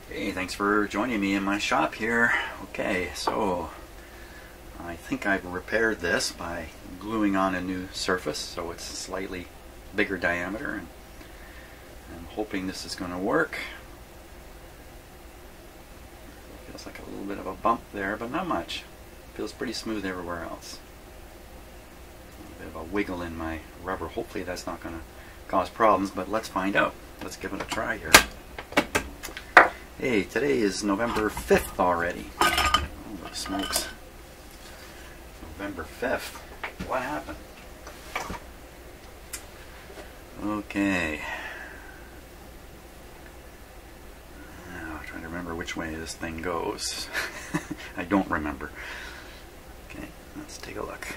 Hey, thanks for joining me in my shop here. Okay, so I think I've repaired this by gluing on a new surface so it's slightly bigger diameter, and I'm hoping this is going to work. Feels like a little bit of a bump there, but not much. Feels pretty smooth everywhere else. A bit of a wiggle in my rubber. Hopefully that's not going to cause problems, but let's find out. Let's give it a try here. Hey, today is November 5th already. Holy smokes. November 5th. What happened? Okay. Now, I'm trying to remember which way this thing goes. I don't remember. Okay, let's take a look.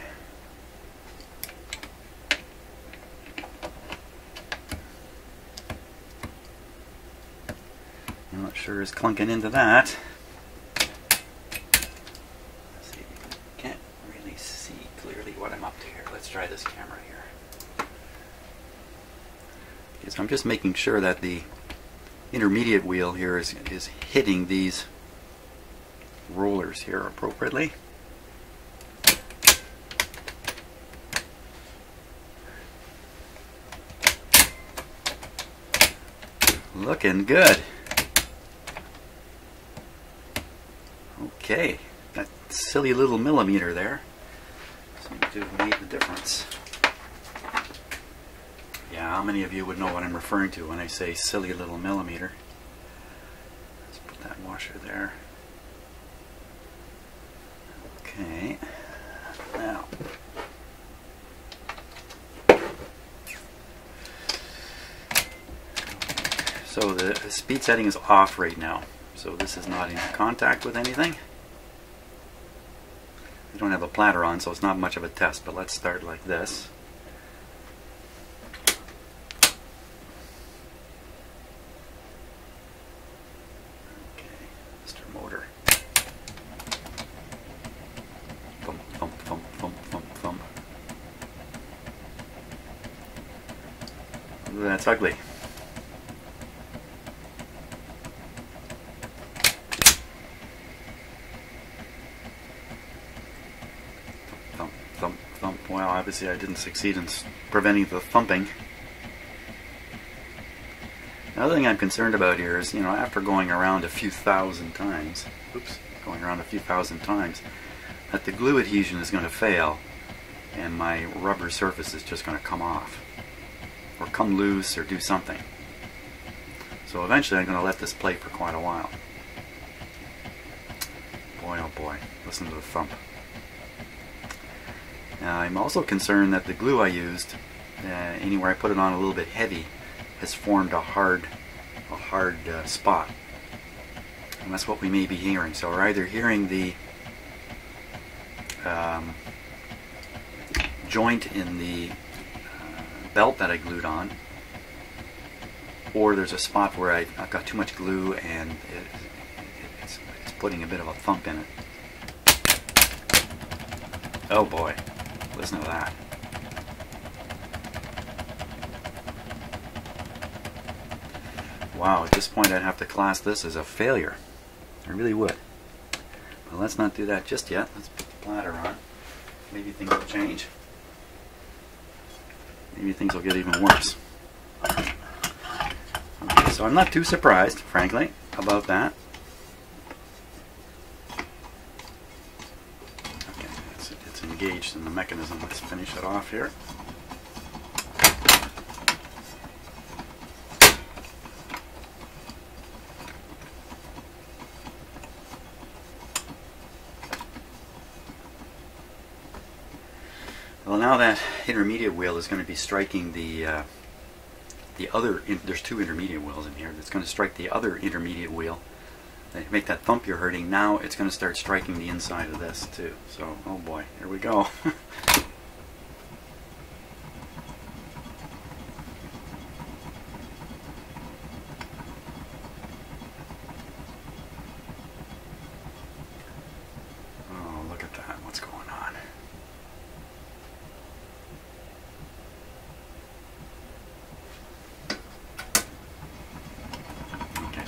I'm not sure is clunking into that. Let's see. Can't really see clearly what I'm up to here. Let's try this camera here. Okay, so I'm just making sure that the intermediate wheel here is hitting these rollers here appropriately. Looking good. Okay, that silly little millimeter there seems to have made the difference. Yeah, how many of you would know what I'm referring to when I say silly little millimeter? Let's put that washer there. Okay, now. So the speed setting is off right now. So this is not in contact with anything. We don't have a platter on, so it's not much of a test, but let's start like this. Okay, Mr. Motor. Thump, thump, thump, thump, thump, thump. That's ugly. Thump, thump. Well, obviously I didn't succeed in preventing the thumping. Another thing I'm concerned about here is, you know, after going around a few thousand times, that the glue adhesion is going to fail and my rubber surface is just going to come off or come loose or do something. So eventually I'm going to let this play for quite a while. Boy, oh boy, listen to the thump. I'm also concerned that the glue I used, anywhere I put it on a little bit heavy, has formed a hard spot. And that's what we may be hearing. So we're either hearing the joint in the belt that I glued on, or there's a spot where I've got too much glue and it's putting a bit of a thump in it. Oh boy. Listen to that. Wow, at this point I'd have to class this as a failure. I really would. But let's not do that just yet. Let's put the platter on. Maybe things will change. Maybe things will get even worse. Okay, so I'm not too surprised, frankly, about that. Engaged in the mechanism. Let's finish it off here. Well, now that intermediate wheel is going to be striking the other. There's two intermediate wheels in here. That's going to strike the other intermediate wheel. They make that thump you're hurting. Now it's going to start striking the inside of this too. So, oh boy, here we go. Oh, look at that. What's going on?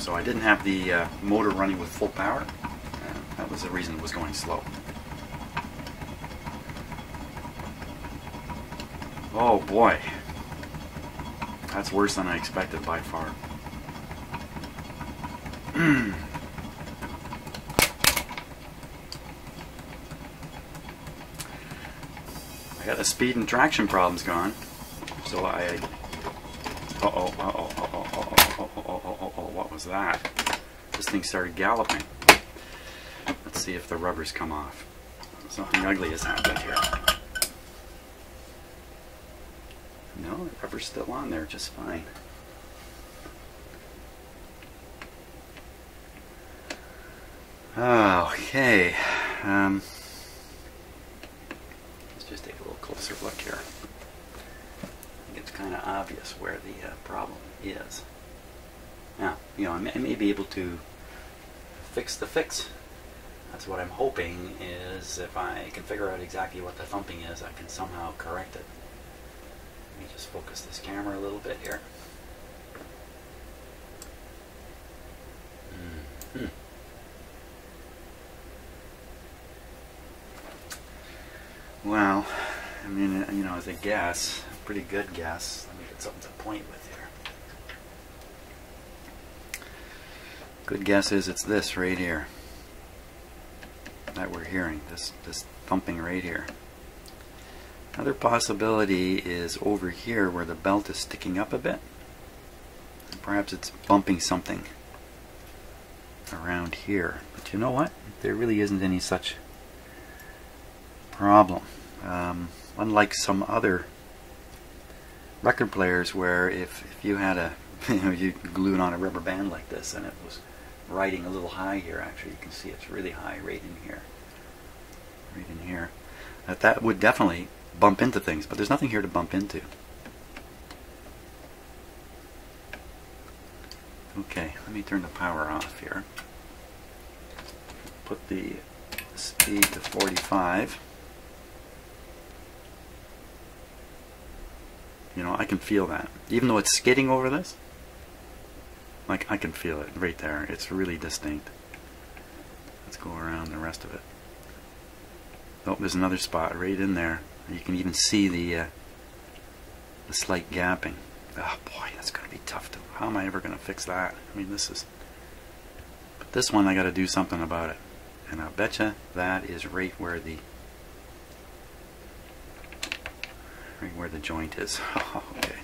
So I didn't have the motor running with full power. That was the reason it was going slow. Oh boy, that's worse than I expected by far. I got the speed and traction problems gone, so what was that? This thing started galloping. Let's see if the rubbers come off. Something ugly has happened here. No, the rubber's still on there just fine. Okay. Let's just take a little closer look here. I think it's kind of obvious where the problem is. Now, you know, I may be able to fix the fix. That's what I'm hoping, is if I can figure out exactly what the thumping is, I can somehow correct it. Let me just focus this camera a little bit here. Well, I mean, you know, as a guess, a pretty good guess. Let me get something to point with here. Good guess is it's this right here that we're hearing, this thumping right here. Another possibility is over here where the belt is sticking up a bit. Perhaps it's bumping something around here. But you know what? There really isn't any such problem. Unlike some other record players where if you had a, you glued on a rubber band like this and it was riding a little high here, actually you can see it's really high right in here. Right in here. That would definitely bump into things, but there's nothing here to bump into. Okay, let me turn the power off here. Put the speed to 45. You know, I can feel that. Even though it's skidding over this, like, I can feel it right there. It's really distinct. Let's go around the rest of it. Oh, there's another spot right in there. You can even see the slight gapping. Oh boy, that's going to be tough to... How am I ever going to fix that? I mean, this is... But this one, I got to do something about it. And I'll betcha that is right where the... Right where the joint is. Oh, okay.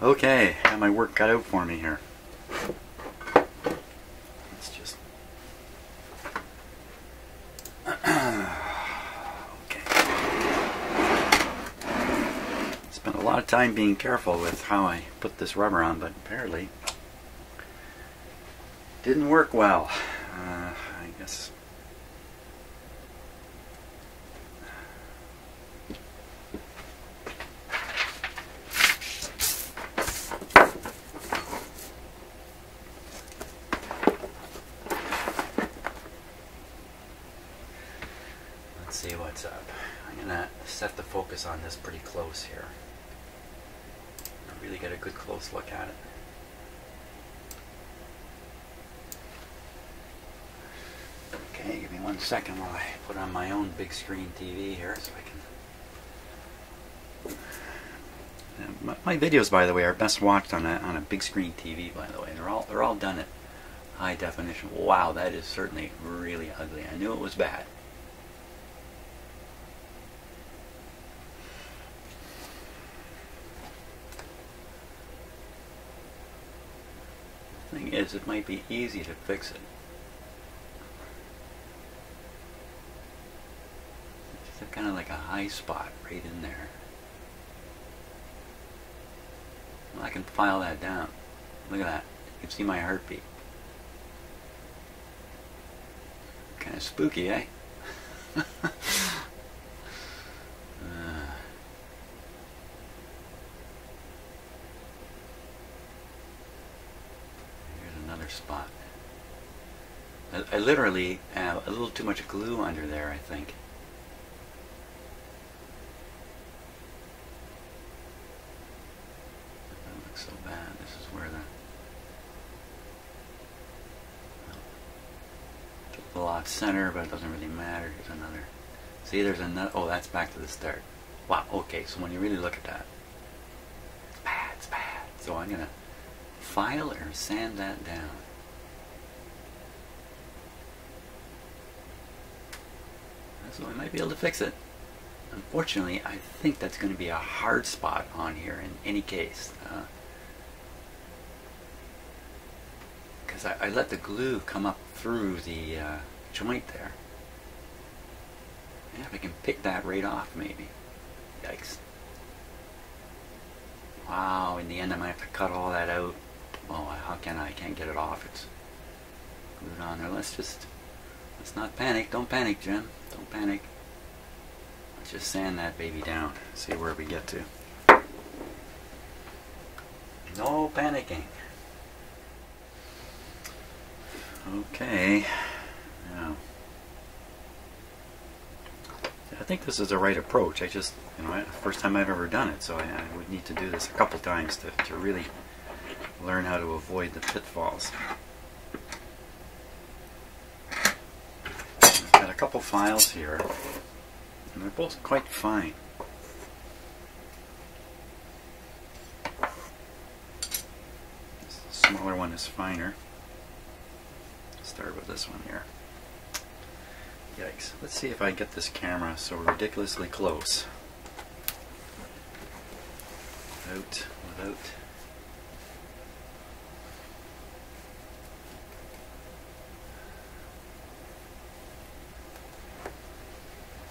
Okay, got my work cut out for me here. Let's just... Okay. Spent a lot of time being careful with how I put this rubber on, but apparently didn't work well. I guess... see what's up. I'm gonna set the focus on this pretty close here. I really get a good close look at it. Okay, give me 1 second while I put on my own big screen TV here so I can... My videos, by the way, are best watched on a big screen TV, by the way. They're all done at high definition. Wow, that is certainly really ugly. I knew it was bad. Thing is, it might be easy to fix it. It's kind of like a high spot right in there. Well, I can file that down. Look at that. You can see my heartbeat. Kind of spooky, eh? Spot. I literally have a little too much glue under there, I think. That looks so bad. This is where the... off center, but it doesn't really matter. Here's another. See, there's another. Oh, that's back to the start. Wow, okay, so when you really look at that, it's bad, it's bad. So I'm going to file or sand that down. So I might be able to fix it. Unfortunately, I think that's going to be a hard spot on here in any case. Because I let the glue come up through the joint there. Yeah, if I can pick that right off maybe. Yikes. Wow, in the end I might have to cut all that out. Oh, how can I? I can't get it off. It's glued on there. Let's not panic. Don't panic, Jim. Don't panic. Let's just sand that baby down. See where we get to. No panicking. Okay. Now, I think this is the right approach. I just, first time I've ever done it, so I would need to do this a couple times to really learn how to avoid the pitfalls. I've got a couple files here, and they're both quite fine. The smaller one is finer. Start with this one here. Yikes. Let's see if I get this camera so ridiculously close.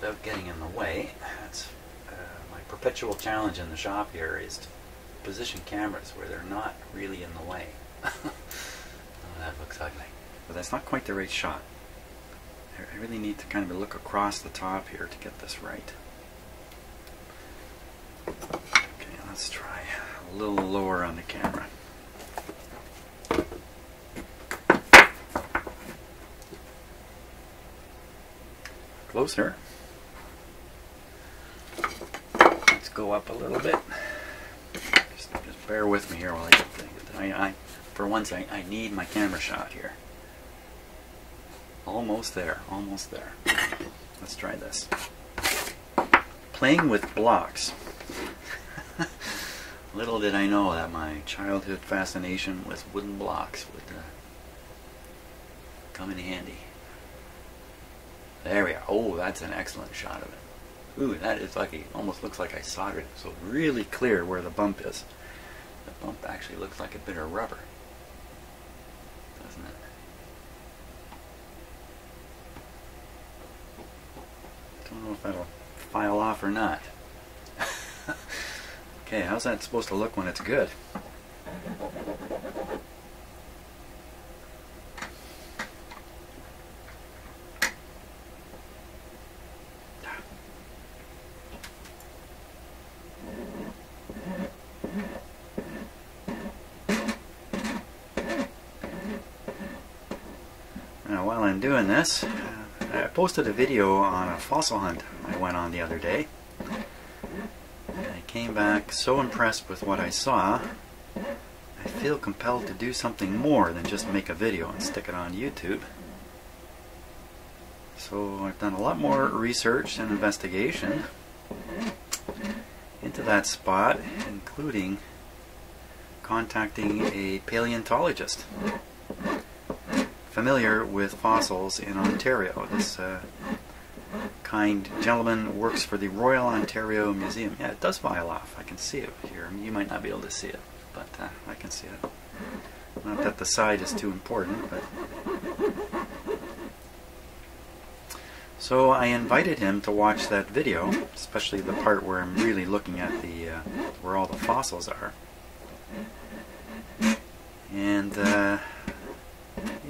Without getting in the way. That's my perpetual challenge in the shop here is to position cameras where they're not really in the way. Oh, that looks ugly. But that's not quite the right shot. I really need to kind of look across the top here to get this right. Okay, let's try a little lower on the camera. Closer. Let's go up a little bit. Just bear with me here while I get things. For once, I need my camera shot here. Almost there, almost there. Let's try this. Playing with blocks. Little did I know that my childhood fascination with wooden blocks would come in handy. There we are. Oh, that's an excellent shot of it. Ooh, that is lucky. Almost looks like I soldered it. So really clear where the bump is. The bump actually looks like a bit of rubber. Doesn't it? Don't know if that'll file off or not. Okay, how's that supposed to look when it's good? Now, while I'm doing this, I posted a video on a fossil hunt I went on the other day. I came back so impressed with what I saw, I feel compelled to do something more than just make a video and stick it on YouTube. So I've done a lot more research and investigation into that spot, including contacting a paleontologist familiar with fossils in Ontario. This kind gentleman works for the Royal Ontario Museum. Yeah, it does file off. I can see it here. You might not be able to see it, but I can see it. Not that the side is too important, but... So I invited him to watch that video, especially the part where I'm really looking at the where all the fossils are. And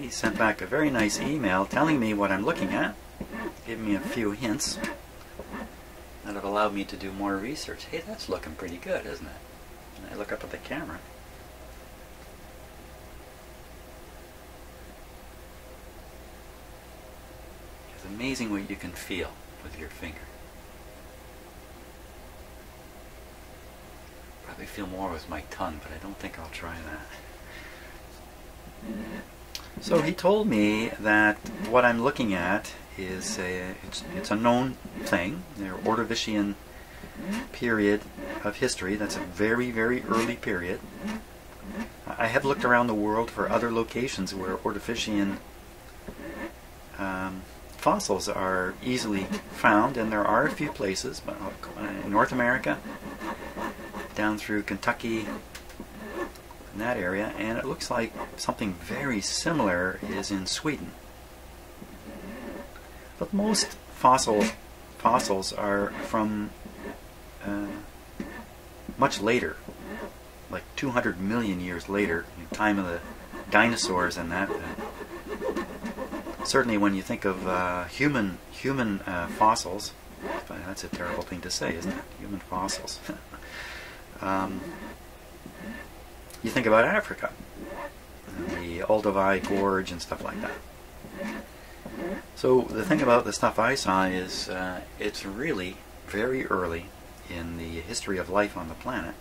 he sent back a very nice email telling me what I'm looking at, gave me a few hints that have allowed me to do more research. Hey, that's looking pretty good, isn't it? And I look up at the camera. It's amazing what you can feel with your finger. Probably feel more with my tongue, but I don't think I'll try that. So he told me that what I'm looking at is it's a known thing. The Ordovician period of history. That's a very, very early period. I have looked around the world for other locations where Ordovician fossils are easily found, and there are a few places, but in North America, down through Kentucky, in that area, and it looks like something very similar is in Sweden. But most fossils are from much later, like 200 million years later, in the time of the dinosaurs and that. Certainly when you think of human fossils, that's a terrible thing to say, isn't it? Human fossils. You think about Africa, the Olduvai Gorge and stuff like that. So the thing about the stuff I saw is it's really very early in the history of life on the planet.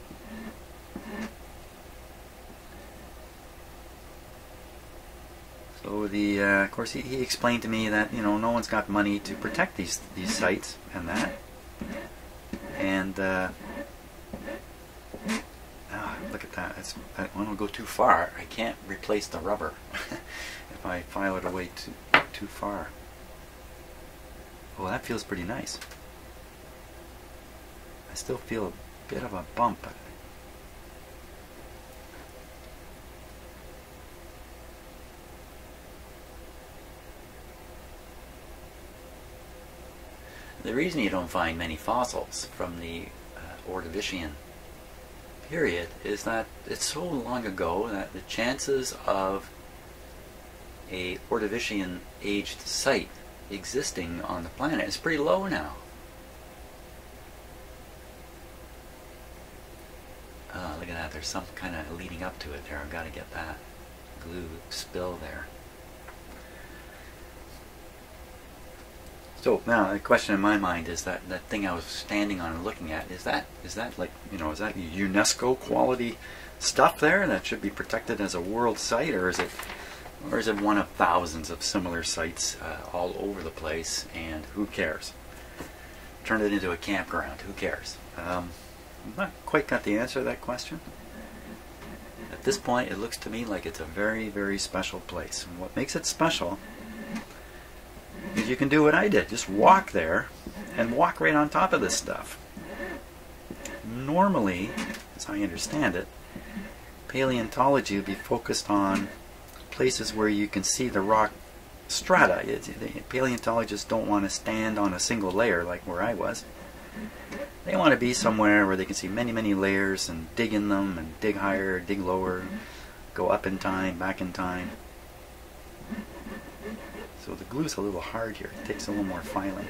So of course he explained to me that no one's got money to protect these sites and that, and look at that. When I go too far, I can't replace the rubber if I file it away too far. Oh, that feels pretty nice. I still feel a bit of a bump. The reason you don't find many fossils from the Ordovician period is that it's so long ago that the chances of a Ordovician aged site existing on the planet is pretty low now. Look at that, there's some kind of leading up to it there. I've got to get that glue spill there. So now the question in my mind is that thing I was standing on and looking at, is that like, is that UNESCO quality stuff there that should be protected as a world site, or is it one of thousands of similar sites all over the place, and who cares? Turn it into a campground, who cares? I've not quite got the answer to that question. At this point it looks to me like it's a very, very special place, and what makes it special is you can do what I did, just walk there and walk right on top of this stuff. Normally, as I understand it, paleontology would be focused on places where you can see the rock strata. Paleontologists don't want to stand on a single layer like where I was. They want to be somewhere where they can see many, many layers and dig in them and dig higher, dig lower, go up in time, back in time. So the glue's a little hard here. It takes a little more filing.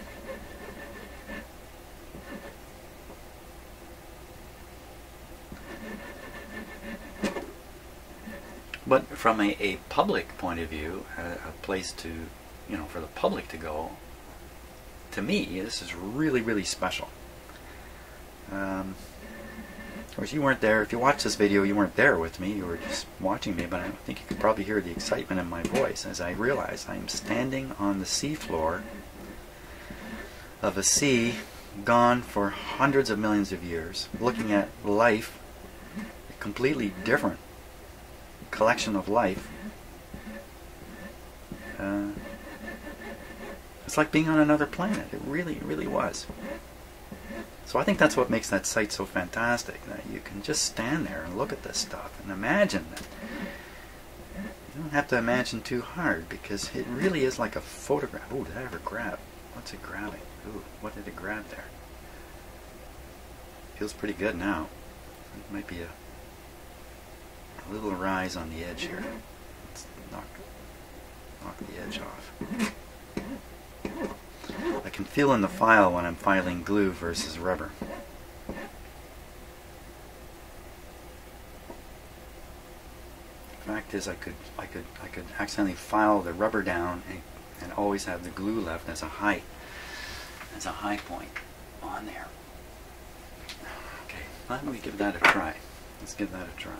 But from a public point of view, a place to, for the public to go, to me, this is really, really special. Of course, you weren't there. If you watched this video, you weren't there with me. You were just watching me, but I think you could probably hear the excitement in my voice as I realize I'm standing on the seafloor of a sea gone for hundreds of millions of years, looking at life, a completely different collection of life. It's like being on another planet. It really, really was. So I think that's what makes that site so fantastic, that you can just stand there and look at this stuff and imagine it. You don't have to imagine too hard, because it really is like a photograph. Ooh, did I ever grab? What's it grabbing? Ooh, what did it grab there? Feels pretty good now. It might be a little rise on the edge here. Let's knock the edge off. I can feel in the file when I'm filing glue versus rubber. The fact is, I could accidentally file the rubber down and always have the glue left as a high point on there. Okay, let me give that a try. Let's give that a try.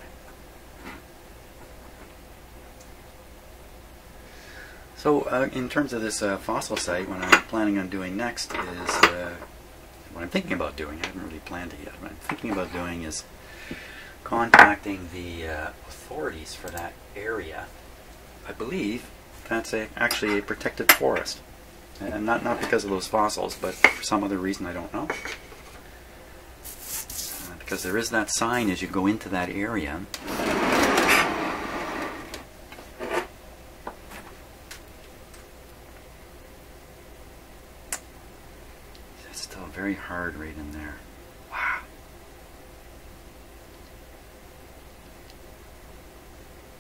So in terms of this fossil site, what I'm planning on doing next is, what I'm thinking about doing, I haven't really planned it yet, what I'm thinking about doing is contacting the authorities for that area. I believe that's actually a protected forest. And not because of those fossils, but for some other reason I don't know. Because there is that sign as you go into that area. It's still very hard right in there. Wow.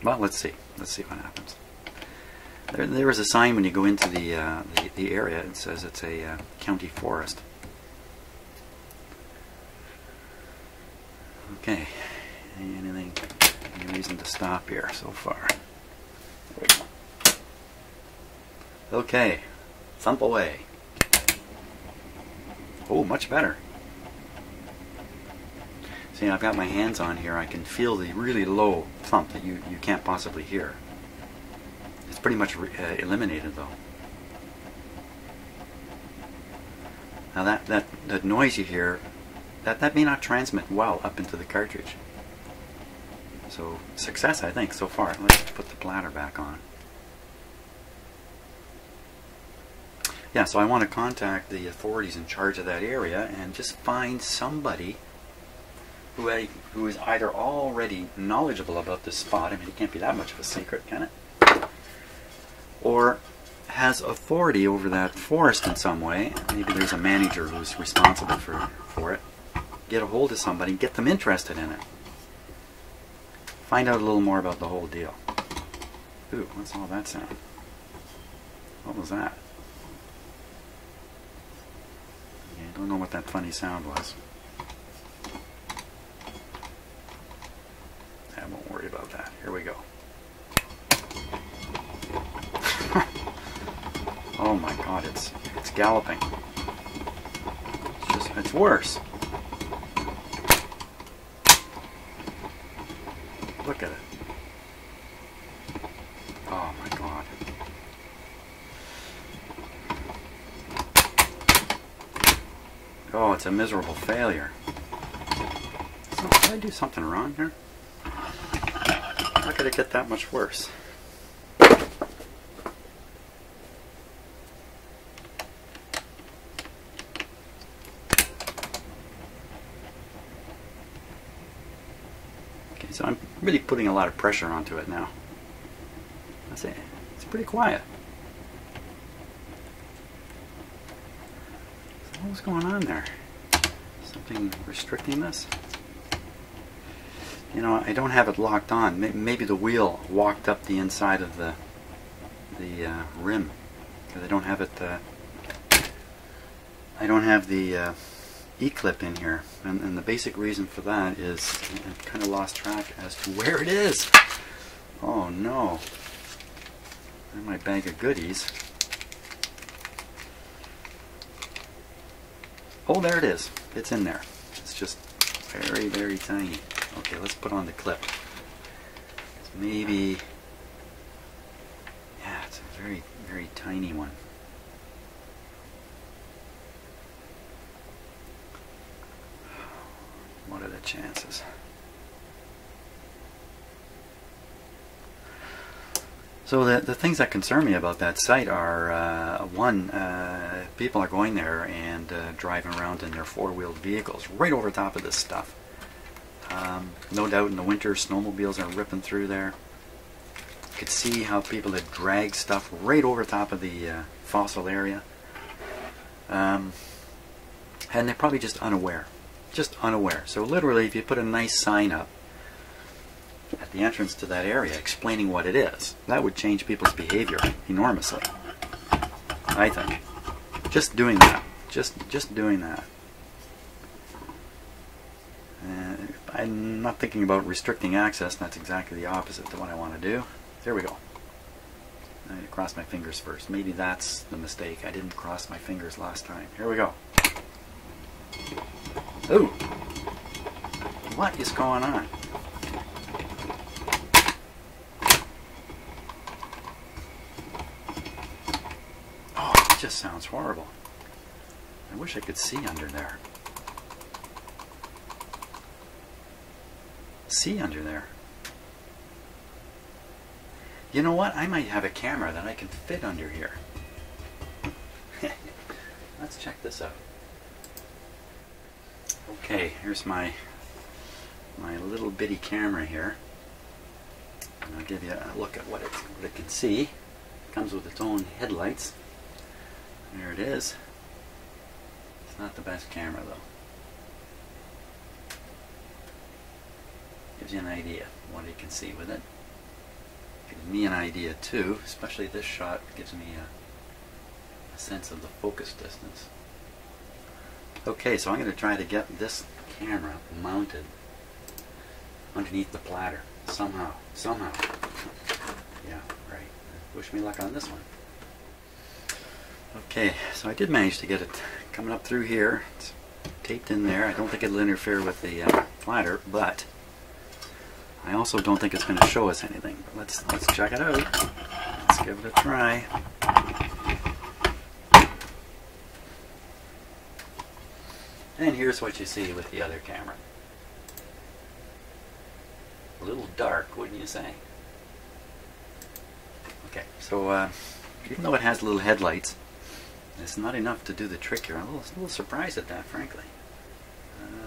Well, let's see. Let's see what happens. There is a sign when you go into the area. It says it's a county forest. Okay. Any reason to stop here so far? Okay. Thump away. Oh, much better. See, I've got my hands on here. I can feel the really low thump that you can't possibly hear. It's pretty much eliminated though. Now that noise you hear, that may not transmit well up into the cartridge. So success, I think, so far. Let's put the platter back on. Yeah, so I want to contact the authorities in charge of that area and just find somebody who is either already knowledgeable about this spot. I mean, it can't be that much of a secret, can it? Or has authority over that forest in some way. Maybe there's a manager who's responsible for it. Get a hold of somebody, get them interested in it. Find out a little more about the whole deal. Ooh, what's all that sound? What was that? I don't know what that funny sound was. I won't worry about that. Here we go. Oh my God, it's galloping. It's worse. Look at it. Oh my God. Oh, it's a miserable failure. So, did I do something wrong here? How could it get that much worse? Okay, so I'm really putting a lot of pressure onto it now. That's it. It's pretty quiet. So what's going on there? Something restricting this? You know, I don't have it locked on. Maybe the wheel walked up the inside of the rim, because I don't have it. I don't have the E-clip in here, and the basic reason for that is I kind of lost track as to where it is. Oh no! There's my bag of goodies. Oh, there it is. It's in there. It's just very, very tiny. Okay, let's put on the clip. It's maybe, yeah, it's a very, very tiny one. What are the chances? So the things that concern me about that site are, one, people are going there and driving around in their four-wheeled vehicles right over top of this stuff. No doubt in the winter snowmobiles are ripping through there. You could see how people had dragged stuff right over top of the fossil area. And they're probably just unaware. Just unaware. So literally, if you put a nice sign up at the entrance to that area explaining what it is, that would change people's behavior enormously, I think. Just doing that. Just doing that. I'm not thinking about restricting access. That's exactly the opposite to what I want to do. There we go. I need to cross my fingers first. Maybe that's the mistake. I didn't cross my fingers last time. Here we go. Ooh! What is going on? That just sounds horrible. I wish I could see under there. See under there. You know what? I might have a camera that I can fit under here. Let's check this out. Okay, here's my little bitty camera here. And I'll give you a look at what it can see. It comes with its own headlights. There it is. It's not the best camera though. Gives you an idea of what you can see with it. Gives me an idea too, especially this shot gives me a sense of the focus distance. Okay, so I'm going to try to get this camera mounted underneath the platter somehow. Yeah, right. Wish me luck on this one. Okay, so I did manage to get it coming up through here. It's taped in there. I don't think it'll interfere with the platter, but I also don't think it's going to show us anything. Let's check it out. Let's give it a try. And here's what you see with the other camera. A little dark, wouldn't you say? Okay, so even though it has little headlights, it's not enough to do the trick here. I'm a little surprised at that, frankly.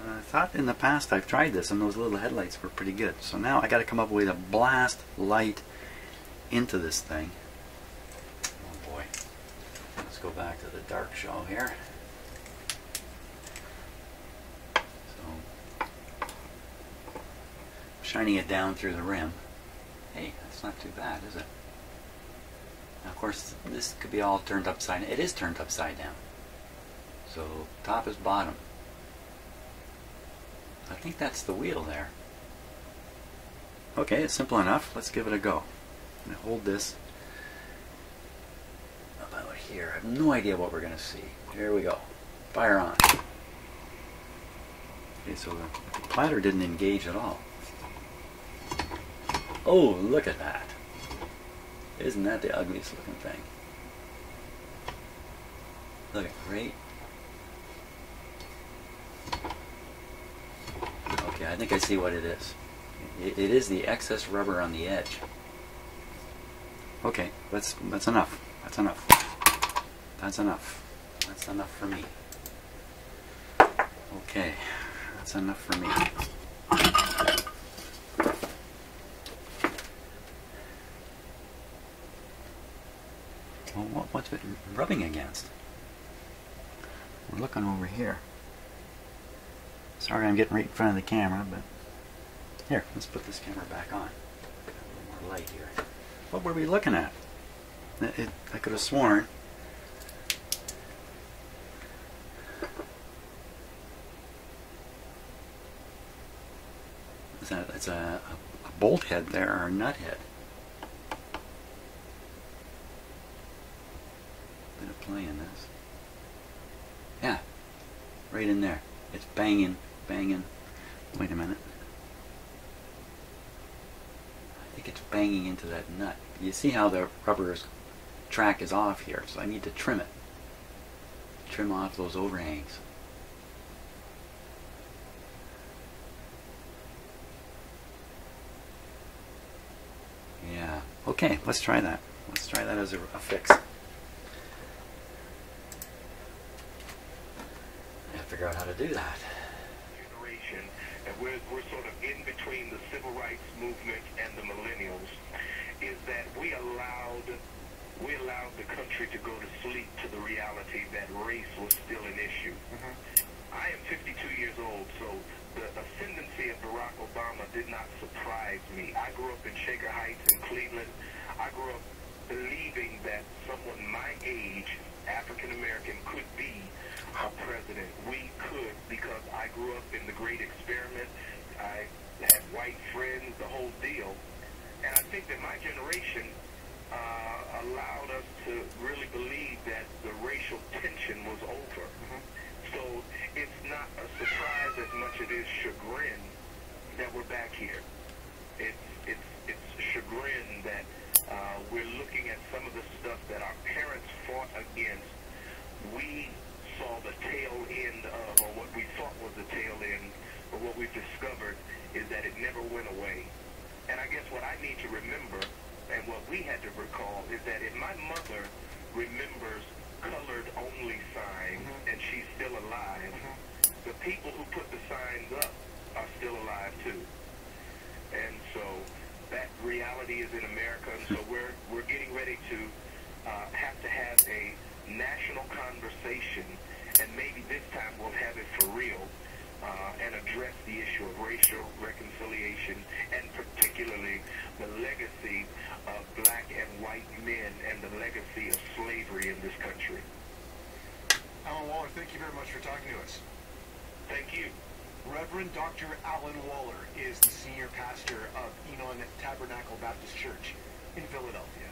I thought in the past I've tried this and those little headlights were pretty good. So now I got to come up with a blast light into this thing. Oh boy. Let's go back to the dark show here. So, shining it down through the rim. Hey, that's not too bad, is it? Now, of course, this could be all turned upside down. It is turned upside down. So, top is bottom. I think that's the wheel there. Okay, it's simple enough. Let's give it a go. I'm going to hold this about here. I have no idea what we're going to see. Here we go. Fire on. Okay, so the platter didn't engage at all. Oh, look at that. Isn't that the ugliest looking thing? Look at it, right? Okay, I think I see what it is. It is the excess rubber on the edge. Okay, that's enough. That's enough. That's enough. That's enough for me. Okay, that's enough for me. Well, what's it rubbing against? We're looking over here. Sorry I'm getting right in front of the camera, but here, let's put this camera back on. Got a little more light here. What were we looking at? I could have sworn it's a bolt head there, or a nut head. Bit of play in this. Yeah, right in there. It's banging. Wait a minute. I think it's banging into that nut. You see how the rubber track is off here, so I need to trim it. Trim off those overhangs. Yeah. Okay, let's try that. Let's try that as a fix. I have to figure out how to do that. And we're sort of in between the civil rights movement and the millennials, is that we allowed the country to go to sleep to the reality that race was still an issue. I am 52 years old, so the ascendancy of Barack Obama did not surprise me. I grew up in Shaker Heights in Cleveland. I grew up believing that someone my age, African American, could be our president. We could, because I grew up in the Great Experiment. I had white friends, the whole deal. And I think that my generation allowed us to really believe that the racial tension was over. So it's not a surprise as much as it is chagrin that we're back here. It's chagrin that we're looking at some of the stuff that our parents fought against we saw the tail end of, or what we thought was the tail end, but what we've discovered is that it never went away. And I guess what I need to remember, and what we had to recall, is that if my mother remembers colored-only signs, and she's still alive, the people who put the signs up are still alive too. And so that reality is in America, and so we're getting ready to have a national conversation, and maybe this time we'll have it for real, and address the issue of racial reconciliation, and particularly the legacy of black and white men and the legacy of slavery in this country. Alan Waller, thank you very much for talking to us. Thank you. Reverend Dr. Alan Waller is the senior pastor of Enon Tabernacle Baptist Church in Philadelphia.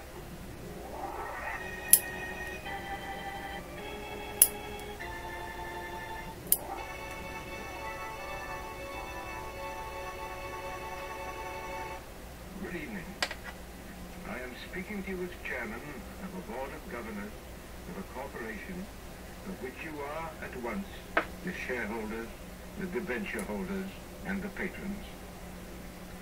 Good evening. I am speaking to you as chairman of a board of governors of a corporation of which you are at once the shareholders, the debenture holders, and the patrons.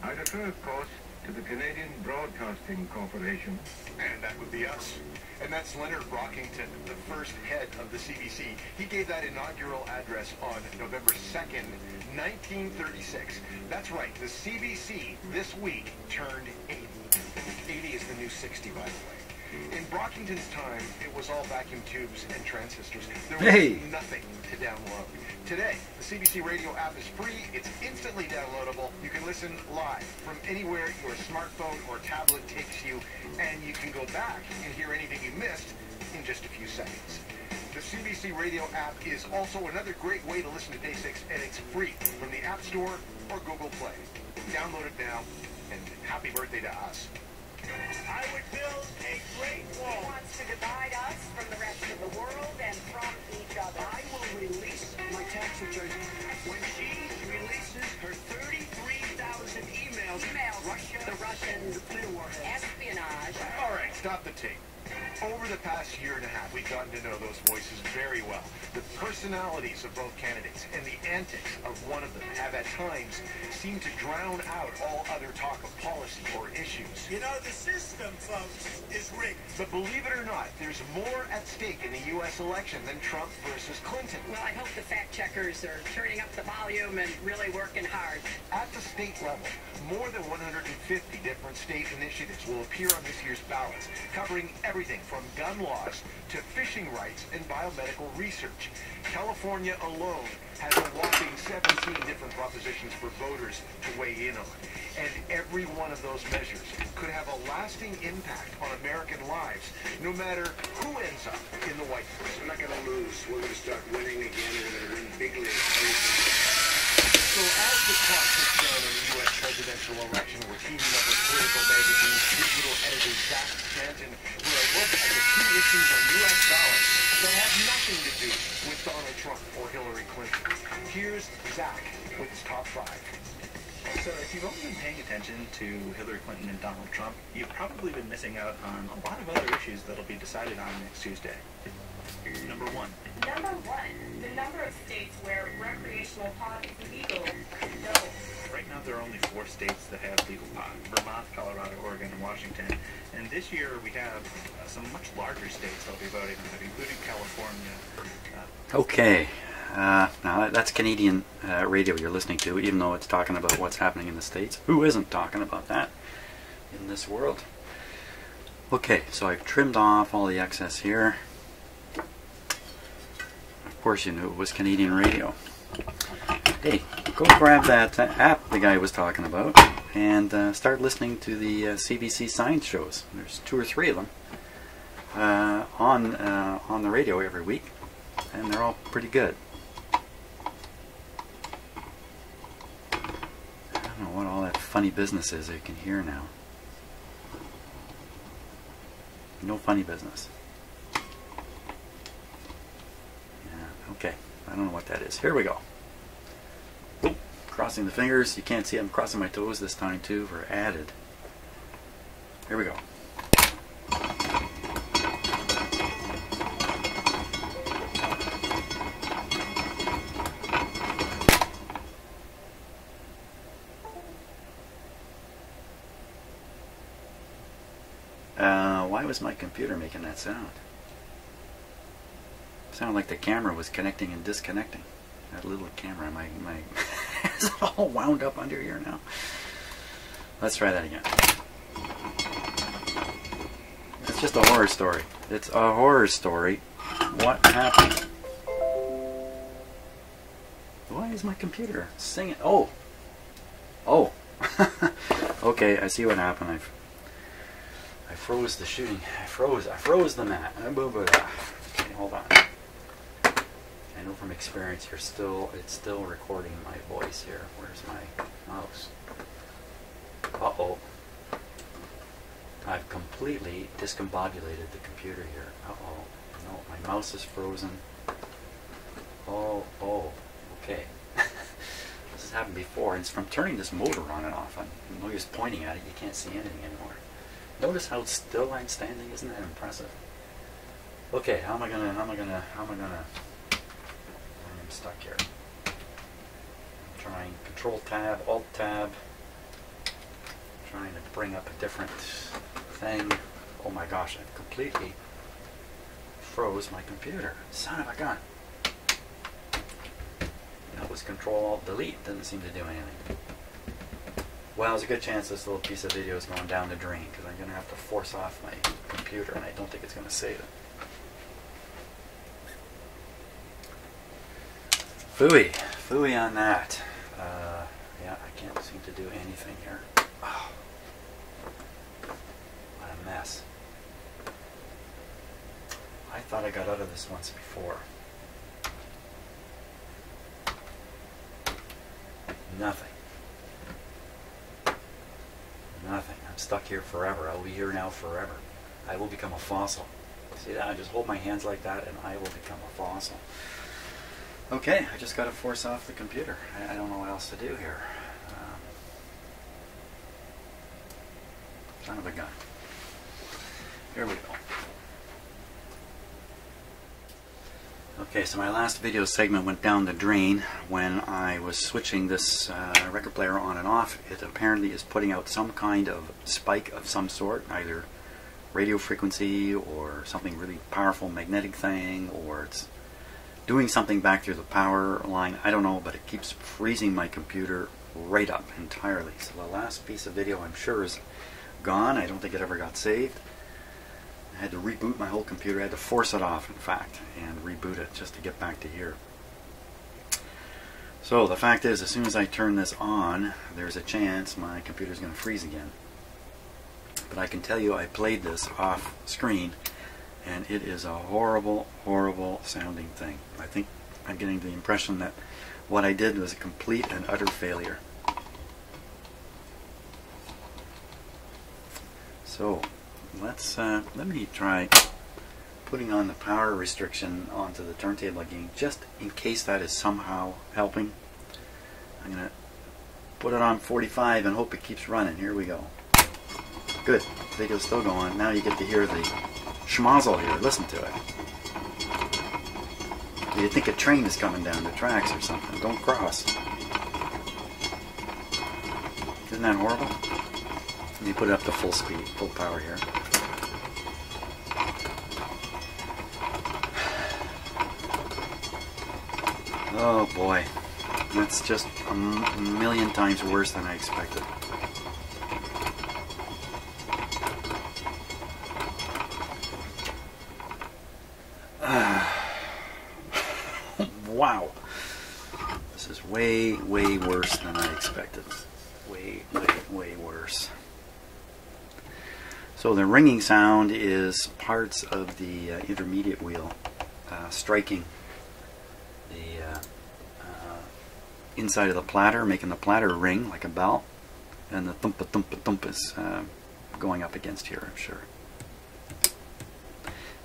I refer, of course, to the Canadian Broadcasting Corporation. And that would be us. And that's Leonard Brockington, the first head of the CBC. He gave that inaugural address on November 2nd, 1936. That's right, the CBC this week turned 80. 80 is the new 60, by the way. In Brockington's time, it was all vacuum tubes and transistors. There was nothing to download. Today, the CBC radio app is free. It's instantly downloadable. You can listen live from anywhere your smartphone or tablet takes you, and you can go back and hear anything you missed in just a few seconds. The CBC radio app is also another great way to listen to Day 6, and it's free from the App Store or Google Play. Download it now, and happy birthday to us. I would build a great wall. He wants to divide us from the rest of the world and from each other. I will release my tax returns. When she releases her 33,000 emails, Russia, the Russians, the clear warheads. espionage. All right, stop the tape. Over the past year and a half, we've gotten to know those voices very well. The personalities of both candidates and the antics of one of them have at times seemed to drown out all other talk of policy or issues. You know, the system, folks, is rigged. But believe it or not, there's more at stake in the U.S. election than Trump versus Clinton. Well, I hope the fact checkers are turning up the volume and really working hard. At the state level, more than 150 different state initiatives will appear on this year's ballots, covering everything from gun laws to fishing rights and biomedical research. California alone has a whopping 17 different propositions for voters to weigh in on. And every one of those measures could have a lasting impact on American lives, no matter who ends up in the White House. We're not going to lose. We're going to start winning again. We're going to win bigly. So as the clock ticks down on the U.S. presidential election, we're teaming up with Political Magazine's digital editor Zach Stanton for a look at the key issues on U.S. ballots that have nothing to do with Donald Trump or Hillary Clinton. Here's Zach with his top 5. So if you've only been paying attention to Hillary Clinton and Donald Trump, you've probably been missing out on a lot of other issues that'll be decided on next Tuesday. Number 1. Number 1, the number of states where recreational pot is legal. No. Right now there are only 4 states that have legal pot: Vermont, Colorado, Oregon, and Washington. And this year we have some much larger states that'll be voting on it, including California. Okay. Now that's Canadian radio you're listening to, even though it's talking about what's happening in the States. Who isn't talking about that in this world? Okay, so I've trimmed off all the excess here. Of course you knew it was Canadian radio. Hey, go grab that app the guy was talking about and start listening to the CBC science shows. There's 2 or 3 of them on the radio every week, and they're all pretty good. I don't know what all that funny business is you can hear now. No funny business. Yeah, okay. I don't know what that is. Here we go. Oop, crossing the fingers. You can't see I'm crossing my toes this time too for added. Here we go. Why was my computer making that sound? It sounded like the camera was connecting and disconnecting. That little camera, my is all wound up under here now. Let's try that again. It's just a horror story. It's a horror story. What happened? Why is my computer singing? Oh! Oh! Okay, I see what happened. I froze the shooting. I froze the mat. Okay, hold on. I know from experience it's still recording my voice here. Where's my mouse? Uh-oh. I've completely discombobulated the computer here. Uh-oh. No, my mouse is frozen. Oh, okay. This has happened before, and it's from turning this motor on and off. I'm no use pointing at it, you can't see anything anymore. Notice how still I'm standing, isn't that impressive? Okay, I'm stuck here. I'm trying Control Tab, Alt Tab. Trying to bring up a different thing. Oh my gosh, I've completely froze my computer. Son of a gun. That was Control Alt Delete. Didn't seem to do anything. Well, there's a good chance this little piece of video is going down the drain because I'm going to have to force off my computer and I don't think it's going to save it. Phooey on that. Yeah, I can't seem to do anything here. Oh, what a mess. I thought I got out of this once before. Nothing. Nothing. I'm stuck here forever. I'll be here now forever. I will become a fossil. See that? I just hold my hands like that and I will become a fossil. Okay, I just got to force off the computer. I don't know what else to do here. Son of a gun. Here we go. Okay, so my last video segment went down the drain when I was switching this record player on and off. It apparently is putting out some kind of spike of some sort, either radio frequency or something really powerful magnetic thing, or it's doing something back through the power line. I don't know, but it keeps freezing my computer right up entirely. So the last piece of video, I'm sure, is gone. I don't think it ever got saved. I had to reboot my whole computer. I had to force it off, in fact, and reboot it just to get back to here. So the fact is, as soon as I turn this on, there's a chance my computer's going to freeze again. But I can tell you, I played this off screen, and it is a horrible, horrible sounding thing. I think I'm getting the impression that what I did was a complete and utter failure. So let me try putting on the power restriction onto the turntable again, just in case that is somehow helping. I'm going to put it on 45 and hope it keeps running. Here we go. Good. The video's still going. Now you get to hear the schmozzle here. Listen to it. You think a train is coming down the tracks or something. Don't cross. Isn't that horrible? Let me put it up to full speed, full power here. Oh boy, that's just a million times worse than I expected. Wow, this is way, way worse than I expected. Way, way, way worse. So the ringing sound is parts of the intermediate wheel striking the inside of the platter, making the platter ring like a bell, and the thumpa thumpa thump is going up against here, I'm sure.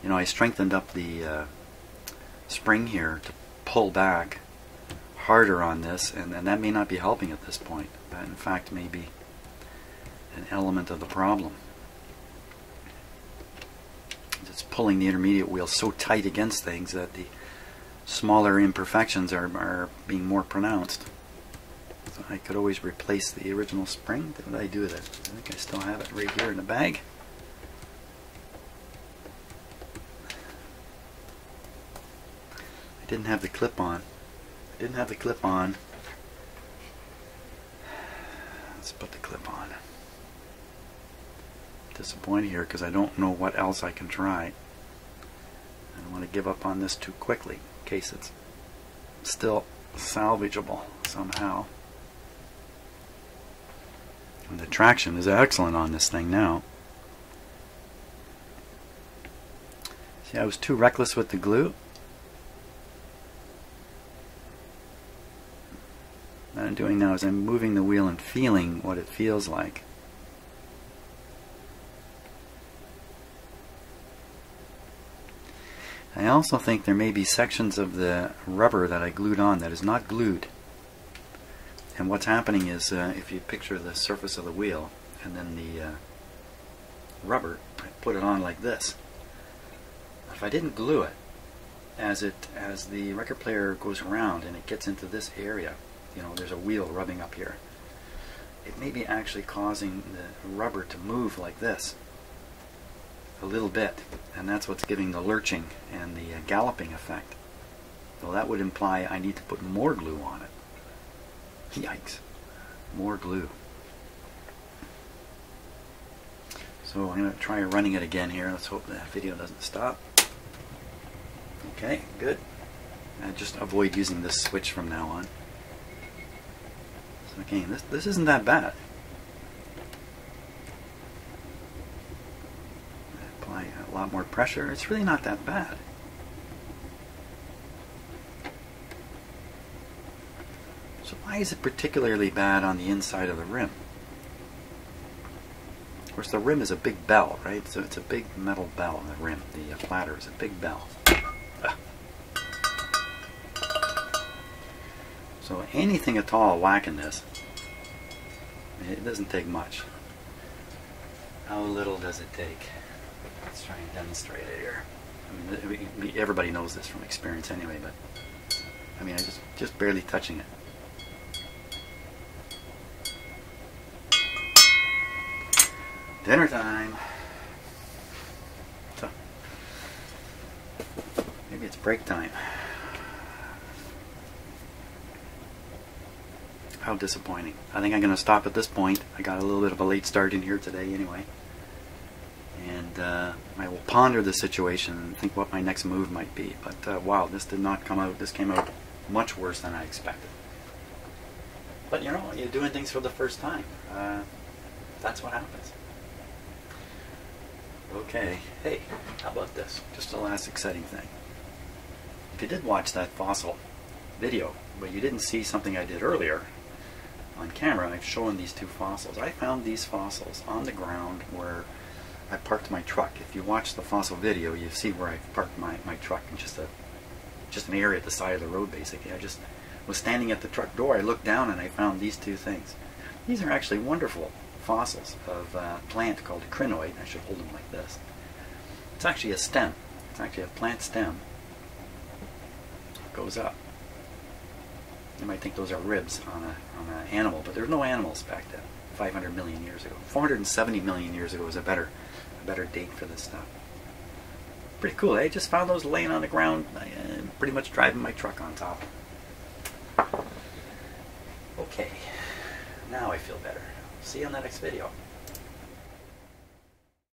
You know, I strengthened up the spring here to pull back harder on this, and that may not be helping at this point. That in fact may be an element of the problem. It's pulling the intermediate wheel so tight against things that the smaller imperfections are being more pronounced. So I could always replace the original spring. What did I do with it? I think I still have it right here in the bag. Didn't have the clip on. Didn't have the clip on. Let's put the clip on. Disappointed here because I don't know what else I can try. I don't want to give up on this too quickly in case it's still salvageable somehow. And the traction is excellent on this thing now. See, I was too reckless with the glue. What I'm doing now is I'm moving the wheel and feeling what it feels like. I also think there may be sections of the rubber that I glued on that is not glued. And what's happening is, if you picture the surface of the wheel and then the rubber, I put it on like this. If I didn't glue it, as the record player goes around and it gets into this area, you know, there's a wheel rubbing up here, it may be actually causing the rubber to move like this a little bit, and that's what's giving the lurching and the galloping effect. So that would imply I need to put more glue on it. Yikes. More glue. So I'm going to try running it again here. Let's hope the video doesn't stop. Okay, good. Just avoid using this switch from now on. So again, this isn't that bad. Apply a lot more pressure. It's really not that bad. So why is it particularly bad on the inside of the rim? Of course, the rim is a big bell, right? So it's a big metal bell, the rim. The platter is a big bell. So anything at all whacking this, it doesn't take much. How little does it take? Let's try and demonstrate it here. I mean, everybody knows this from experience anyway, but I mean, I just barely touching it. Dinner time. So, maybe it's break time. How disappointing. I think I'm going to stop at this point. I got a little bit of a late start in here today anyway. And I will ponder the situation and think what my next move might be. But wow, this did not come out. This came out much worse than I expected. But you know, you're doing things for the first time. That's what happens. Okay, hey, how about this? Just the last exciting thing. If you did watch that fossil video, but you didn't see something I did earlier on camera, I've shown these two fossils. I found these fossils on the ground where I parked my truck. If you watch the fossil video, you see where I parked my truck in just an area at the side of the road, basically. I just was standing at the truck door. I looked down and I found these two things. These are actually wonderful fossils of a plant called a crinoid. I should hold them like this. It's actually a stem. It's actually a plant stem. It goes up. You might think those are ribs on an animal, but there's no animals back then. 500 million years ago. 470 million years ago is a better date for this stuff. Pretty cool. I just found those laying on the ground, pretty much driving my truck on top. Okay, now I feel better. See you on the next video.